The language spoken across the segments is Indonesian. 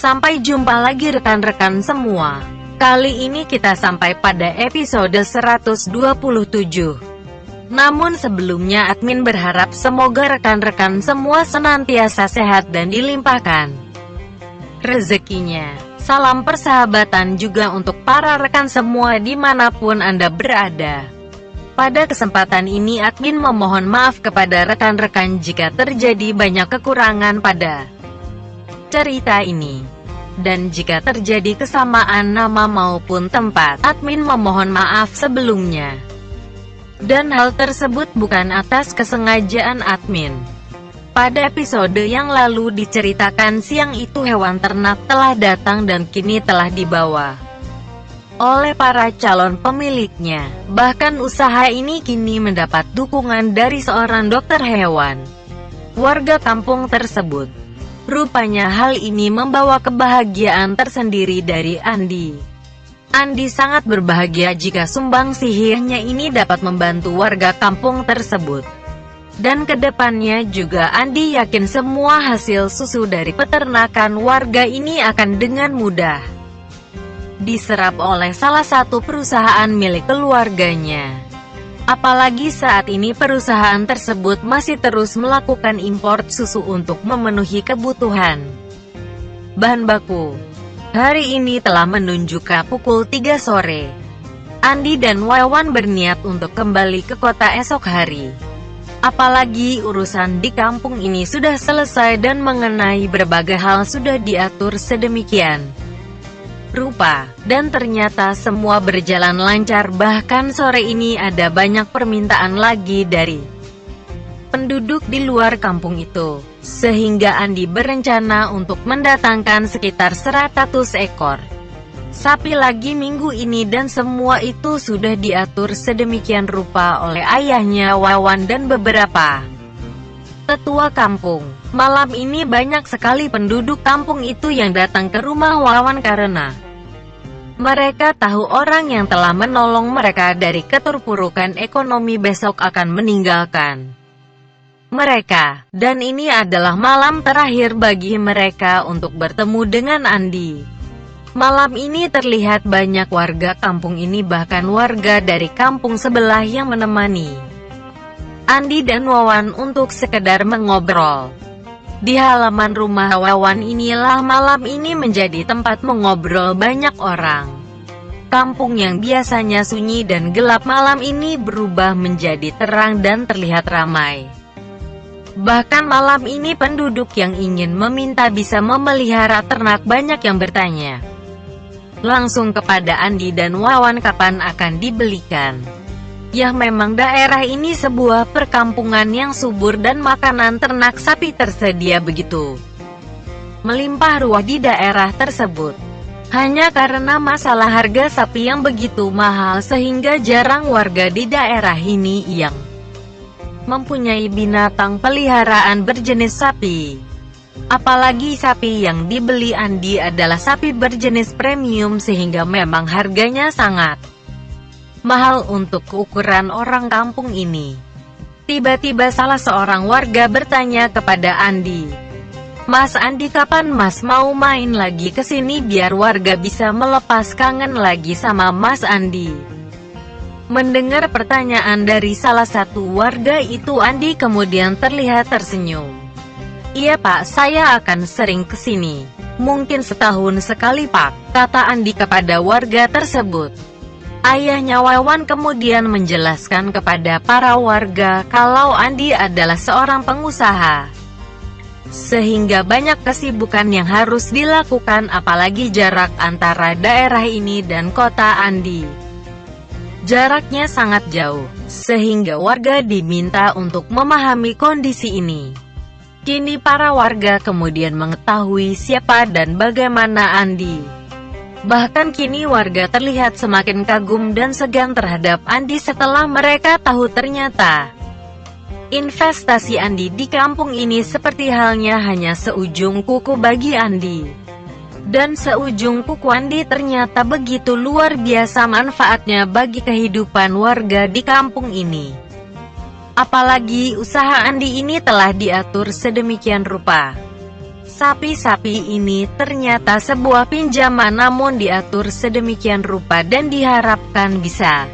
Sampai jumpa lagi rekan-rekan semua. Kali ini kita sampai pada episode 127. Namun sebelumnya admin berharap semoga rekan-rekan semua senantiasa sehat dan dilimpahkan rezekinya. Salam persahabatan juga untuk para rekan semua dimanapun Anda berada. Pada kesempatan ini admin memohon maaf kepada rekan-rekan jika terjadi banyak kekurangan pada cerita ini. Dan jika terjadi kesamaan nama maupun tempat, admin memohon maaf sebelumnya. Dan hal tersebut bukan atas kesengajaan admin. Pada episode yang lalu diceritakan siang itu hewan ternak telah datang dan kini telah dibawa oleh para calon pemiliknya. Bahkan usaha ini kini mendapat dukungan dari seorang dokter hewan warga kampung tersebut. Rupanya hal ini membawa kebahagiaan tersendiri dari Andi. Andi sangat berbahagia jika sumbang sihirnya ini dapat membantu warga kampung tersebut. Dan kedepannya juga Andi yakin semua hasil susu dari peternakan warga ini akan dengan mudah diserap oleh salah satu perusahaan milik keluarganya. Apalagi saat ini perusahaan tersebut masih terus melakukan impor susu untuk memenuhi kebutuhan bahan baku. Hari ini telah menunjukkan pukul 3 sore. Andi dan Wawan berniat untuk kembali ke kota esok hari. Apalagi urusan di kampung ini sudah selesai dan mengenai berbagai hal sudah diatur sedemikian rupa, dan ternyata semua berjalan lancar. Bahkan sore ini ada banyak permintaan lagi dari penduduk di luar kampung itu, sehingga Andi berencana untuk mendatangkan sekitar 100 ekor sapi lagi minggu ini, dan semua itu sudah diatur sedemikian rupa oleh ayahnya Wawan dan beberapa tetua kampung. Malam ini banyak sekali penduduk kampung itu yang datang ke rumah Wawan karena mereka tahu orang yang telah menolong mereka dari keterpurukan ekonomi besok akan meninggalkan mereka. Dan ini adalah malam terakhir bagi mereka untuk bertemu dengan Andi. Malam ini terlihat banyak warga kampung ini, bahkan warga dari kampung sebelah yang menemani Andi dan Wawan untuk sekedar mengobrol. Di halaman rumah Wawan inilah malam ini menjadi tempat mengobrol banyak orang. Kampung yang biasanya sunyi dan gelap malam ini berubah menjadi terang dan terlihat ramai. Bahkan malam ini penduduk yang ingin meminta bisa memelihara ternak banyak yang bertanya langsung kepada Andi dan Wawan kapan akan dibelikan. Ya, memang daerah ini sebuah perkampungan yang subur dan makanan ternak sapi tersedia begitu melimpah ruah di daerah tersebut. Hanya karena masalah harga sapi yang begitu mahal sehingga jarang warga di daerah ini yang mempunyai binatang peliharaan berjenis sapi. Apalagi sapi yang dibeli Andi adalah sapi berjenis premium sehingga memang harganya sangat mahal untuk ukuran orang kampung ini. Tiba-tiba salah seorang warga bertanya kepada Andi, "Mas Andi, kapan Mas mau main lagi ke sini biar warga bisa melepas kangen lagi sama Mas Andi?" Mendengar pertanyaan dari salah satu warga itu, Andi kemudian terlihat tersenyum. "Iya Pak, saya akan sering ke sini. Mungkin setahun sekali Pak," kata Andi kepada warga tersebut. Ayahnya Wawan kemudian menjelaskan kepada para warga kalau Andi adalah seorang pengusaha, sehingga banyak kesibukan yang harus dilakukan, apalagi jarak antara daerah ini dan kota Andi. Jaraknya sangat jauh, sehingga warga diminta untuk memahami kondisi ini. Kini para warga kemudian mengetahui siapa dan bagaimana Andi. Bahkan kini warga terlihat semakin kagum dan segan terhadap Andi setelah mereka tahu ternyata investasi Andi di kampung ini seperti halnya hanya seujung kuku bagi Andi. Dan seujung kuku Andi ternyata begitu luar biasa manfaatnya bagi kehidupan warga di kampung ini. Apalagi usaha Andi ini telah diatur sedemikian rupa Sapi-sapi ini ternyata sebuah pinjaman, namun diatur sedemikian rupa dan diharapkan bisa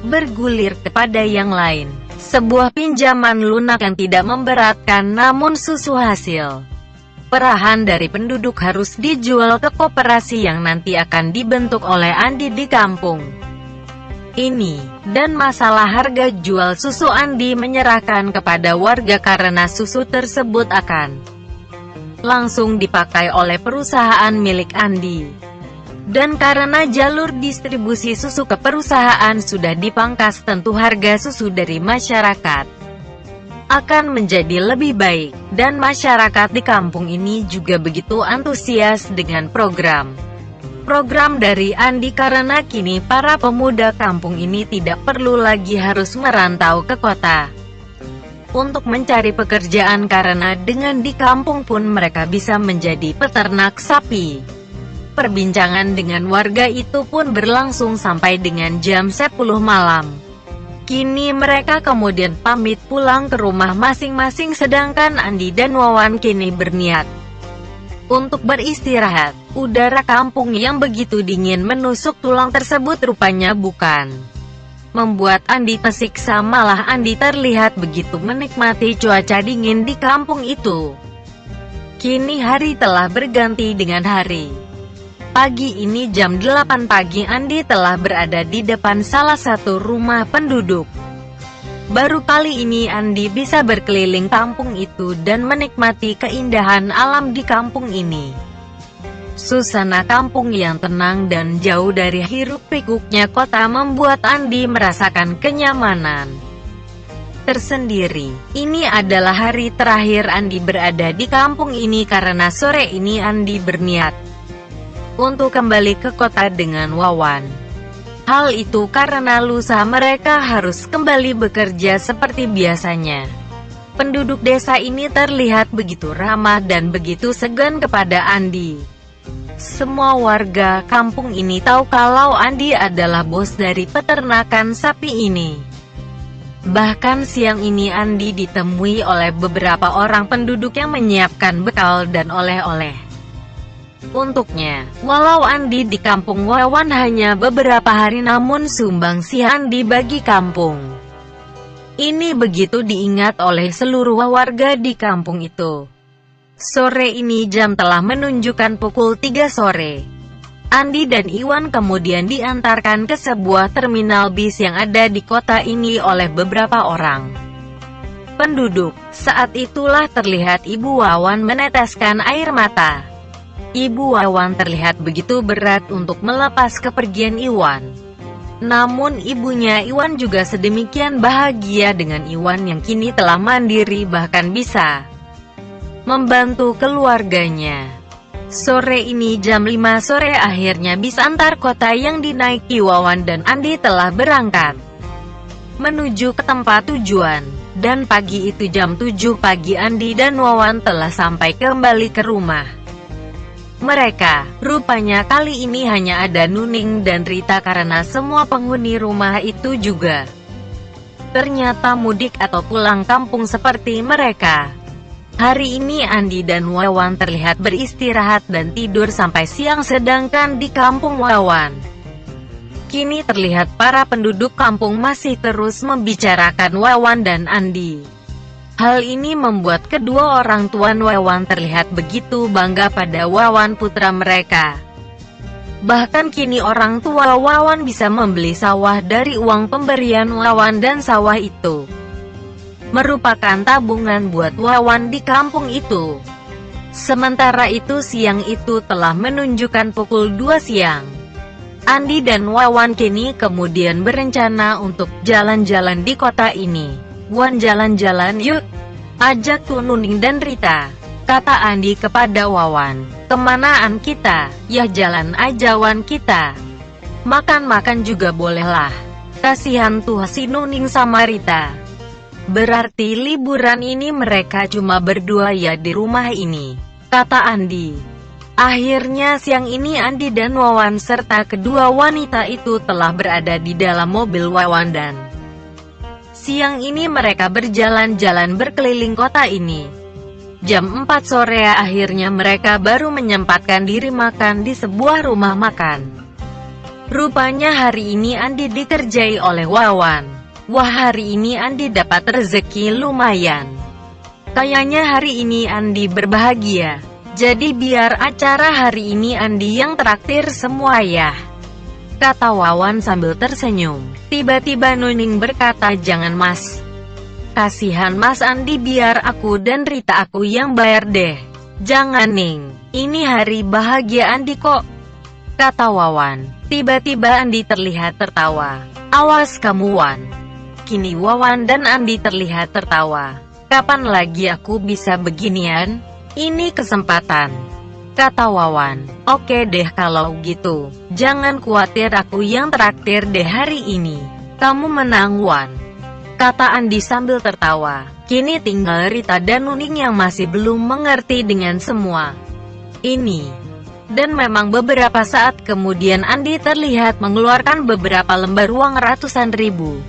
bergulir kepada yang lain. Sebuah pinjaman lunak yang tidak memberatkan, namun susu hasil perahan dari penduduk harus dijual ke koperasi yang nanti akan dibentuk oleh Andi di kampung ini. Dan masalah harga jual susu, Andi menyerahkan kepada warga karena susu tersebut akan langsung dipakai oleh perusahaan milik Andi. Dan karena jalur distribusi susu ke perusahaan sudah dipangkas, tentu harga susu dari masyarakat akan menjadi lebih baik. Dan masyarakat di kampung ini juga begitu antusias dengan program dari Andi, karena kini para pemuda kampung ini tidak perlu lagi harus merantau ke kota untuk mencari pekerjaan, karena dengan di kampung pun mereka bisa menjadi peternak sapi. Perbincangan dengan warga itu pun berlangsung sampai dengan jam 10 malam. Kini mereka kemudian pamit pulang ke rumah masing-masing, sedangkan Andi dan Wawan kini berniat untuk beristirahat. Udara kampung yang begitu dingin menusuk tulang tersebut rupanya bukan membuat Andi tersiksa, malah Andi terlihat begitu menikmati cuaca dingin di kampung itu. Kini hari telah berganti dengan hari. Pagi ini jam 8 pagi Andi telah berada di depan salah satu rumah penduduk. Baru kali ini Andi bisa berkeliling kampung itu dan menikmati keindahan alam di kampung ini. Suasana kampung yang tenang dan jauh dari hiruk-pikuknya kota membuat Andi merasakan kenyamanan tersendiri. Ini adalah hari terakhir Andi berada di kampung ini, karena sore ini Andi berniat untuk kembali ke kota dengan Wawan. Hal itu karena lusa mereka harus kembali bekerja seperti biasanya. Penduduk desa ini terlihat begitu ramah dan begitu segan kepada Andi. Semua warga kampung ini tahu kalau Andi adalah bos dari peternakan sapi ini. Bahkan siang ini Andi ditemui oleh beberapa orang penduduk yang menyiapkan bekal dan oleh-oleh untuknya. Walau Andi di kampung Wawan hanya beberapa hari, namun sumbangsi Andi bagi kampung ini begitu diingat oleh seluruh warga di kampung itu. Sore ini jam telah menunjukkan pukul 3 sore. Andi dan Iwan kemudian diantarkan ke sebuah terminal bis yang ada di kota ini oleh beberapa orang penduduk. Saat itulah terlihat Ibu Wawan meneteskan air mata. Ibu Wawan terlihat begitu berat untuk melepas kepergian Iwan. Namun ibunya Iwan juga sedemikian bahagia dengan Iwan yang kini telah mandiri, bahkan bisa membantu keluarganya. Sore ini jam 5 sore akhirnya bis antar kota yang dinaiki Wawan dan Andi telah berangkat menuju ke tempat tujuan. Dan pagi itu jam 7 pagi Andi dan Wawan telah sampai kembali ke rumah mereka. Rupanya kali ini hanya ada Nuning dan Rita, karena semua penghuni rumah itu juga ternyata mudik atau pulang kampung seperti mereka. Hari ini Andi dan Wawan terlihat beristirahat dan tidur sampai siang, sedangkan di kampung Wawan kini terlihat para penduduk kampung masih terus membicarakan Wawan dan Andi. Hal ini membuat kedua orang tua Wawan terlihat begitu bangga pada Wawan, putra mereka. Bahkan kini orang tua Wawan bisa membeli sawah dari uang pemberian Wawan, dan sawah itu merupakan tabungan buat Wawan di kampung itu. Sementara itu siang itu telah menunjukkan pukul 2 siang. Andi dan Wawan kini kemudian berencana untuk jalan-jalan di kota ini. "Wan, jalan-jalan yuk, ajak tuh Nuning dan Rita," kata Andi kepada Wawan. "Kemanaan kita?" "Ya jalan aja Wan, kita makan-makan juga bolehlah. Kasihan tuh si Nuning sama Rita. Berarti liburan ini mereka cuma berdua ya di rumah ini," kata Andi. Akhirnya siang ini Andi dan Wawan serta kedua wanita itu telah berada di dalam mobil Wawan, dan siang ini mereka berjalan-jalan berkeliling kota ini. Jam 4 sore akhirnya mereka baru menyempatkan diri makan di sebuah rumah makan. Rupanya hari ini Andi dikerjai oleh Wawan. Wah, hari ini Andi dapat rezeki lumayan. Kayaknya hari ini Andi berbahagia. Jadi biar acara hari ini Andi yang traktir semua ya, kata Wawan sambil tersenyum. Tiba-tiba Nuning berkata, jangan mas. Kasihan Mas Andi, biar aku dan Rita aku yang bayar deh. Jangan Ning, ini hari bahagia Andi kok, kata Wawan. Tiba-tiba Andi terlihat tertawa. Awas kamu Wan. Kini Wawan dan Andi terlihat tertawa. Kapan lagi aku bisa beginian? Ini kesempatan, kata Wawan. Oke deh kalau gitu. Jangan khawatir, aku yang traktir deh hari ini. Kamu menang Wan, kata Andi sambil tertawa. Kini tinggal Rita dan Nuning yang masih belum mengerti dengan semua ini. Dan memang beberapa saat kemudian Andi terlihat mengeluarkan beberapa lembar uang ratusan ribu.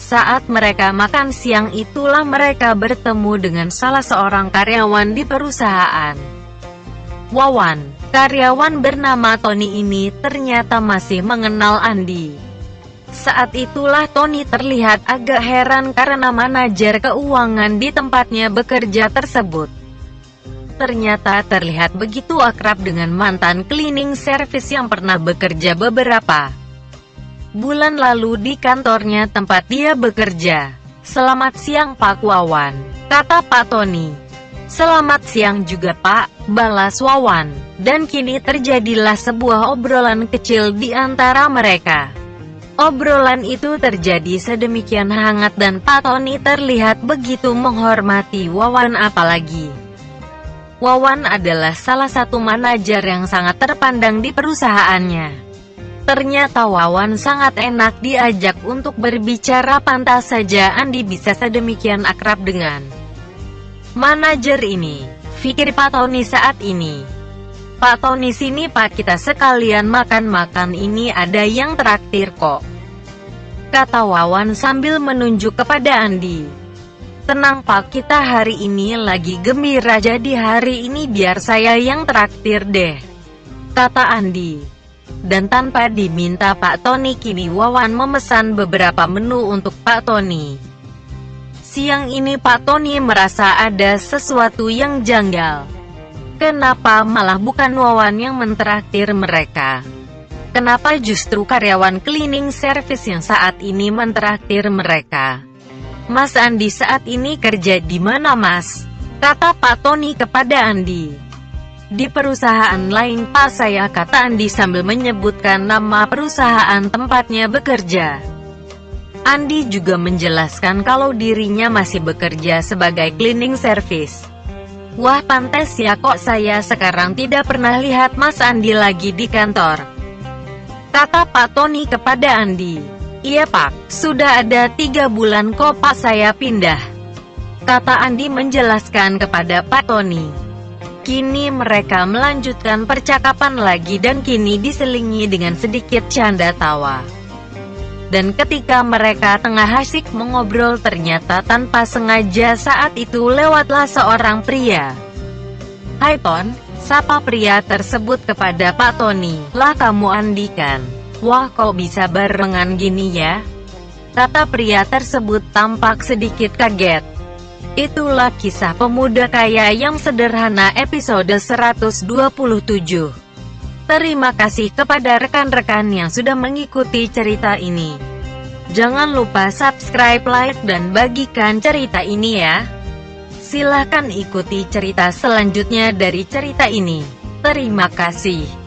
Saat mereka makan siang itulah mereka bertemu dengan salah seorang karyawan di perusahaan Wawan. Karyawan bernama Tony ini ternyata masih mengenal Andi. Saat itulah Tony terlihat agak heran karena manajer keuangan di tempatnya bekerja tersebut ternyata terlihat begitu akrab dengan mantan cleaning service yang pernah bekerja beberapa bulan lalu di kantornya tempat dia bekerja. Selamat siang Pak Wawan, kata Pak Tony. Selamat siang juga Pak, balas Wawan. Dan kini terjadilah sebuah obrolan kecil di antara mereka. Obrolan itu terjadi sedemikian hangat dan Pak Tony terlihat begitu menghormati Wawan, apalagi Wawan adalah salah satu manajer yang sangat terpandang di perusahaannya. Ternyata Wawan sangat enak diajak untuk berbicara, pantas saja Andi bisa sedemikian akrab dengan manajer ini, pikir Pak Tony saat ini. Pak Tony, sini Pak, kita sekalian makan-makan, ini ada yang traktir kok, kata Wawan sambil menunjuk kepada Andi. Tenang Pak, kita hari ini lagi gembira, jadi hari ini biar saya yang traktir deh, kata Andi. Dan tanpa diminta Pak Tony, kini Wawan memesan beberapa menu untuk Pak Tony. Siang ini Pak Tony merasa ada sesuatu yang janggal. Kenapa malah bukan Wawan yang mentraktir mereka? Kenapa justru karyawan cleaning service yang saat ini mentraktir mereka? Mas Andi saat ini kerja di mana Mas? Kata Pak Tony kepada Andi. Di perusahaan lain Pak saya, kata Andi sambil menyebutkan nama perusahaan tempatnya bekerja. Andi juga menjelaskan kalau dirinya masih bekerja sebagai cleaning service. Wah, pantes ya kok saya sekarang tidak pernah lihat Mas Andi lagi di kantor, kata Pak Tony kepada Andi. Iya Pak, sudah ada 3 bulan kok Pak saya pindah, kata Andi menjelaskan kepada Pak Tony. Kini mereka melanjutkan percakapan lagi dan kini diselingi dengan sedikit canda tawa. Dan ketika mereka tengah asyik mengobrol, ternyata tanpa sengaja saat itu lewatlah seorang pria. Hai Ton, sapa pria tersebut kepada Pak Tony. Lah kamu Andi kan? Wah kok bisa barengan gini ya? Kata pria tersebut tampak sedikit kaget. Itulah kisah pemuda kaya yang sederhana episode 127. Terima kasih kepada rekan-rekan yang sudah mengikuti cerita ini. Jangan lupa subscribe, like, dan bagikan cerita ini ya. Silahkan ikuti cerita selanjutnya dari cerita ini. Terima kasih.